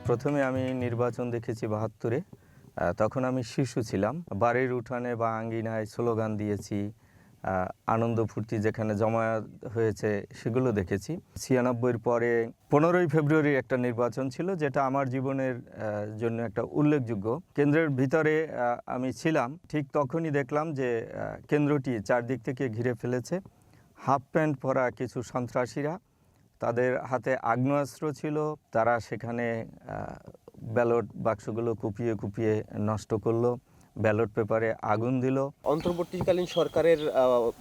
প্রথমে আমি নির্বাচন দেখেছি ৭২-এ। তখন আমি শিশু ছিলাম। বাড়ির উঠানে বা আঙ্গিনায় স্লোগান দিয়েছি, আনন্দ ফুর্তি যেখানে জমায়েত হয়েছে সেগুলো দেখেছি। ৯৬-এর পরে ১৫ই ফেব্রুয়ারি একটা নির্বাচন ছিল, যেটা আমার জীবনের জন্য একটা উল্লেখযোগ্য। কেন্দ্রের ভিতরে আমি ছিলাম, ঠিক তখনই দেখলাম যে কেন্দ্রটি চারদিক থেকে ঘিরে ফেলেছে হাফ প্যান্ট পরা কিছু সন্ত্রাসীরা। তাদের হাতে আগ্নেয়াস্ত্র ছিল। তারা সেখানে ব্যালট বাক্সগুলো কুপিয়ে কুপিয়ে নষ্ট করলো, ব্যালট পেপারে আগুন দিল। অন্তর্বর্তীকালীন সরকারের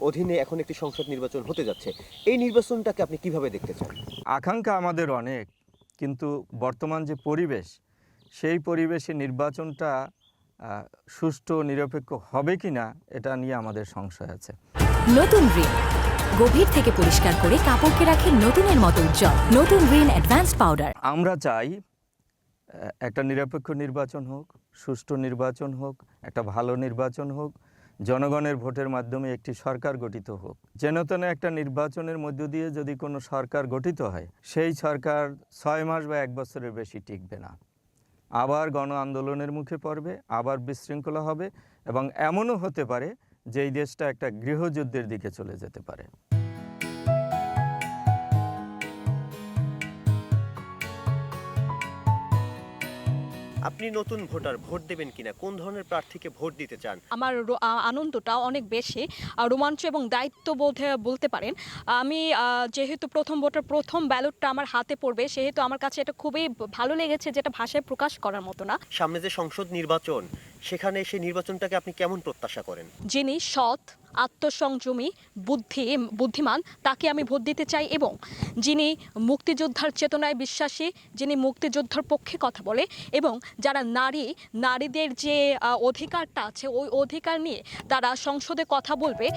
অধীনে এখন একটি সংসদ নির্বাচন হতে যাচ্ছে। এই নির্বাচনটাকে আপনি কিভাবে দেখতে চান? আকাঙ্ক্ষা আমাদের অনেক, কিন্তু বর্তমান যে পরিবেশ, সেই পরিবেশে নির্বাচনটা সুষ্ঠু নিরপেক্ষ হবে কি না এটা নিয়ে আমাদের সংশয় আছে। নতুন রিন গভীর থেকে পরিষ্কার করে কাপড়কে রাখে নতুনের মতো উজ্জ্বল। নতুন রিন অ্যাডভান্সড পাউডার। আমরা চাই একটা নিরপেক্ষ নির্বাচন হোক, সুষ্ঠু নির্বাচন হোক, একটা ভালো নির্বাচন হোক, জনগণের ভোটের মাধ্যমে একটি সরকার গঠিত হোক। যেন তেন একটা নির্বাচনের মধ্য দিয়ে যদি কোনো সরকার গঠিত হয়, সেই সরকার ৬ মাস বা ১ বছরের বেশি টিকবে না। আবার গণ আন্দোলনের মুখে পড়বে, আবার বিশৃঙ্খলা হবে, এবং এমনও হতে পারে যে এই দেশটা একটা গৃহযুদ্ধের দিকে চলে যেতে পারে। আপনি নতুন ভোটার, ভোট দেবেন কিনা, কোন ধরনের প্রার্থীকে ভোট দিতে চান? আমার আনন্দটা অনেক বেশি, রোমাঞ্চ এবং দায়িত্ববোধে বলতে পারেন। আমি যেহেতু প্রথম ভোটার, প্রথম ব্যালটটা আমার হাতে পড়বে, সেহেতু আমার কাছে এটা খুবই ভালো লেগেছে, যেটা ভাষায় প্রকাশ করার মতো না। সামনে যে সংসদ নির্বাচন, সেখানে সেই নির্বাচনটাকে আপনি কেমন প্রত্যাশা করেন? যিনি সৎ, আত্মসংযমী, বুদ্ধিমান, তাকে আমি ভোট দিতে চাই, এবং যিনি মুক্তিযোদ্ধার চেতনায় বিশ্বাসী, যিনি মুক্তিযোদ্ধার পক্ষে কথা বলে, এবং যারা নারীদের যে অধিকারটা আছে ওই অধিকার নিয়ে তারা সংসদে কথা বলবে।